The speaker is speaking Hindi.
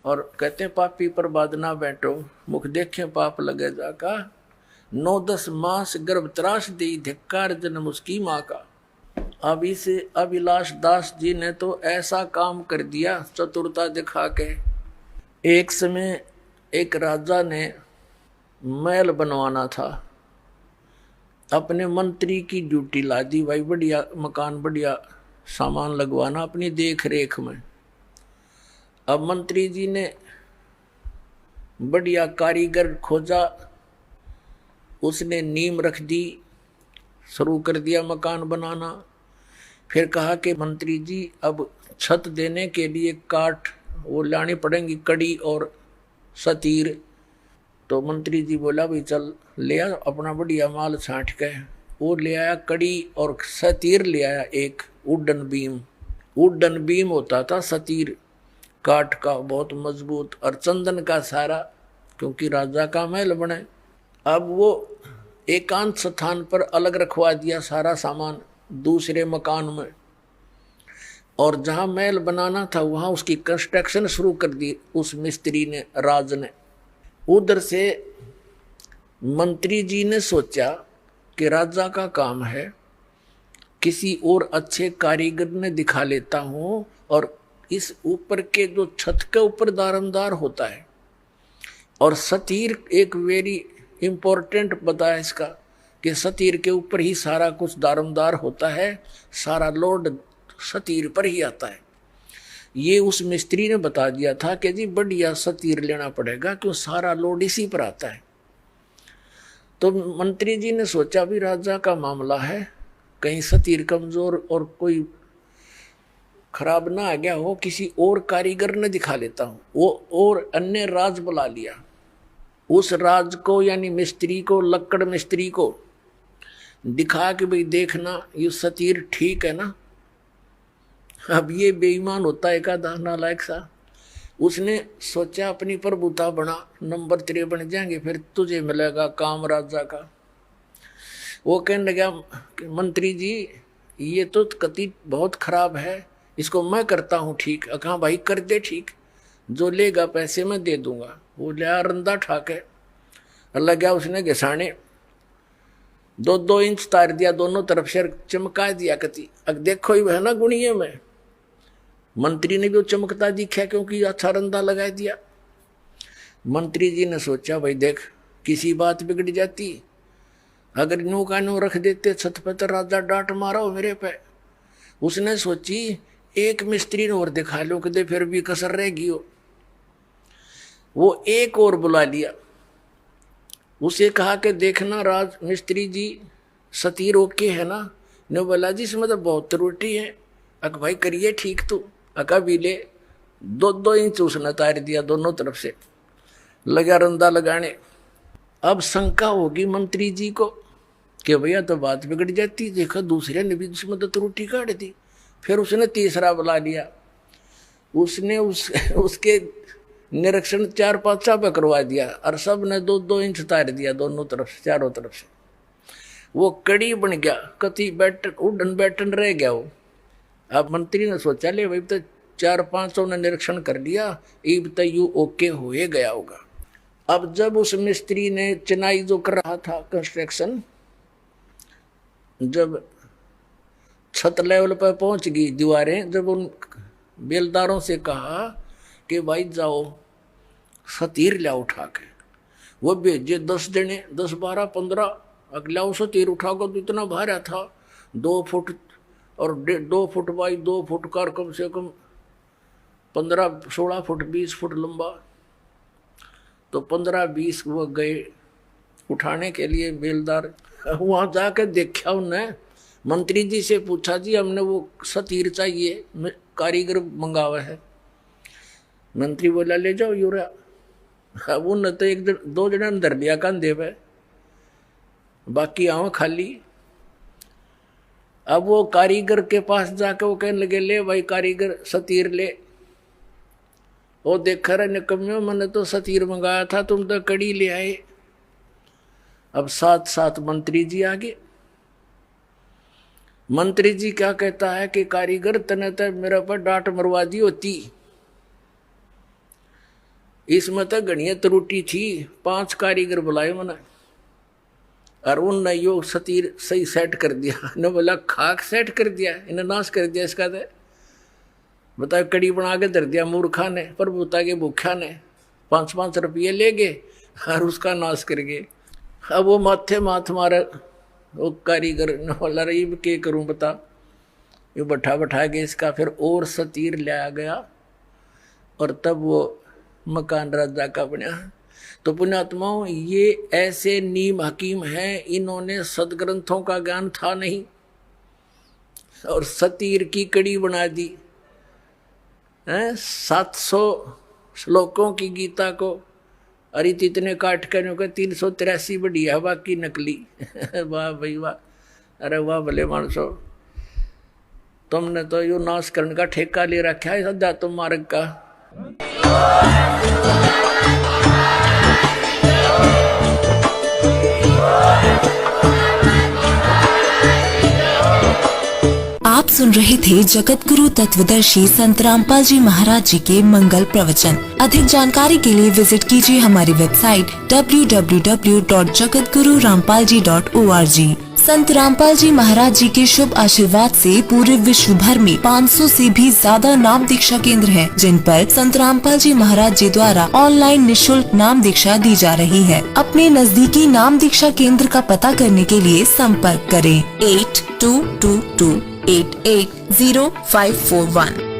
और कहते हैं पापी पर बाद ना बैठो, मुख देखे पाप लगे जाका, 9-10 मास गर्भ त्रास दी, धिक्कार जन्म उसकी माँ का। अब इस अभिलाष दास जी ने तो ऐसा काम कर दिया चतुरता दिखा के। एक समय एक राजा ने महल बनवाना था, अपने मंत्री की ड्यूटी ला दी, भाई बढ़िया मकान बढ़िया सामान लगवाना अपनी देख रेख में। अब मंत्री जी ने बढ़िया कारीगर खोजा, उसने नींव रख दी, शुरू कर दिया मकान बनाना। फिर कहा कि मंत्री जी अब छत देने के लिए काठ वो लानी पड़ेंगी, कड़ी और सतीर। तो मंत्री जी बोला भाई चल ले आ अपना बढ़िया माल छांट के। वो ले आया कड़ी और सतीर ले आया, एक वुडन बीम। वुडन बीम होता था सतीर, काठ का बहुत मजबूत, और चंदन का सारा, क्योंकि राजा का महल बने। अब वो एकांत स्थान पर अलग रखवा दिया सारा सामान दूसरे मकान में, और जहां महल बनाना था वहां उसकी कंस्ट्रक्शन शुरू कर दी उस मिस्त्री ने, राज ने। उधर से मंत्री जी ने सोचा कि राजा का काम है, किसी और अच्छे कारीगर ने दिखा लेता हूं, और इस ऊपर के जो छत के ऊपर दारमदार होता है, और सतीर एक वेरी इंपॉर्टेंट बताया इसका कि सतीर के ऊपर ही सारा कुछ दारमदार होता है, सारा लोड सतीर पर ही आता है। ये उस मिस्त्री ने बता दिया था कि जी बढ़िया सतीर लेना पड़ेगा, क्यों सारा लोड इसी पर आता है। तो मंत्री जी ने सोचा भी राजा का मामला है, कहीं सतीर कमजोर और कोई खराब ना आ गया हो, किसी और कारीगर ने दिखा लेता हूं। वो और अन्य राज बुला लिया, उस राज को यानी मिस्त्री को, लक्कड़ मिस्त्री को दिखा कि भाई देखना ये सतीर ठीक है ना। अब ये बेईमान होता है का नालायक सा, उसने सोचा अपनी प्रभुता बना, नंबर 3 बन जाएंगे फिर तुझे मिलेगा काम राजा का। वो कहने लगा मंत्री जी ये तो कति बहुत खराब है, इसको मैं करता हूँ ठीक। कहा भाई कर दे ठीक, जो लेगा पैसे मैं दे दूंगा। वो लिया रंदा ठाके, लगा उसने घिसाने, 2-2 इंच तार दिया दोनों तरफ से, चमका दिया कति। अब देखो ही वह ना गुणिये में मंत्री ने भी चमकता दिखा, क्योंकि अच्छा रंदा लगा दिया। मंत्री जी ने सोचा भाई देख किसी बात बिगड़ जाती, अगर नो का नो रख देते छत पे तो राजा डांट मारा हो मेरे पे। उसने सोची एक मिस्त्री ने और दिखा लो कि फिर भी कसर रहेगी हो। वो एक और बुला लिया, उसे कहा कि देखना राज मिस्त्री जी सतीर ओके है ना। ने बोला जी इसमें तो बहुत त्रुटि है। अक भाई करिए ठीक तू। अका भी ले 2-2 इंच उसने तार दिया दोनों तरफ से, लगा रंदा लगाने। अब शंका होगी मंत्री जी को कि भैया तो बात बिगड़ जाती, देखा दूसरे ने भी इसमें तो त्रुटि काट दी। फिर उसने तीसरा बुला लिया, उसने उसके निरीक्षण 4-5 पे करवा दिया, और सब ने 2-2 इंच तार दिया दोनों तरफ से, चारों तरफ से। वो कड़ी बन गया, कति बैटन उड़न बैटन रह गया वो। अब मंत्री ने सोचा ले भाई तो 4-5 ने निरीक्षण कर लिया, अब तो यू ओके हुए गया होगा। अब जब उस मिस्त्री ने चिनाई जो कर रहा था कंस्ट्रक्शन, जब छत लेवल पर पहुंच गई दीवारें, जब उन बेलदारों से कहा कि भाई जाओ सतीर लिया उठा के, वो भेजे 10 जने, 10-12-15 अगला सतीर उठा कर, तो इतना भारा था 2 फुट और 2 फुट बाई 2 फुट का, कम से कम 15-16 फुट 20 फुट लंबा। तो 15-20 वो गए उठाने के लिए बेलदार। वहां जाकर देखा उन्हें, मंत्री जी से पूछा जी हमने वो सतीर चाहिए, कारीगर मंगावा है। मंत्री बोला ले जाओ यूरा। अब उन तो 1-2 जने अंदर लिया कंधे पे, बाकी आओ खाली। अब वो कारीगर के पास जाकर वो कहने लगे ले भाई कारीगर सतीर ले। वो देखा रहे निकम्यो, मैंने तो सतीर मंगाया था, तुम तो कड़ी ले आए। अब साथ मंत्री जी आगे। मंत्री जी क्या कहता है कि कारीगर तने तो मेरे पर डांट मरवा दी होती, इसमें तो घनी त्रुटि थी। 5 कारीगर बुलाए मैंने और उनने यो सतीर सही सेट कर दिया। ने बोला खाक सेट कर दिया, इन्हें नाश कर दिया इसका। तो बताओ कड़ी बना के धर दिया मूर्खा ने, प्रभुता के भूखा ने। 5-5 रुपये ले गए और उसका नाश कर गए। अब वो माथे माथ मारे वो कारीगर ने बोला रही के करूं बता। ये बैठा के इसका फिर और सतीर लाया गया और तब वो मकान राजा का बना। तो पुण्यात्माओं, ये ऐसे नीम हकीम हैं, इन्होंने सदग्रंथों का ज्ञान था नहीं और सतीर की कड़ी बना दी। 700 श्लोकों की गीता को अरे इतने काट कर 383 बढ़िया, बाकी नकली। वाह भाई वाह, अरे वाह भले मानसो, तुमने तो यो नाश करने का ठेका ले रखा है सदा तुम मार्ग का। आप सुन रहे थे जगत गुरु तत्वदर्शी संत रामपाल जी महाराज जी के मंगल प्रवचन। अधिक जानकारी के लिए विजिट कीजिए हमारी वेबसाइट www.jagatgururampalji.org। संत रामपाल जी महाराज जी के शुभ आशीर्वाद से पूरे विश्व भर में 500 से भी ज्यादा नाम दीक्षा केंद्र हैं, जिन पर संत रामपाल जी महाराज जी द्वारा ऑनलाइन निशुल्क नाम दीक्षा दी जा रही है। अपने नजदीकी नाम दीक्षा केंद्र का पता करने के लिए संपर्क करें 8222880541।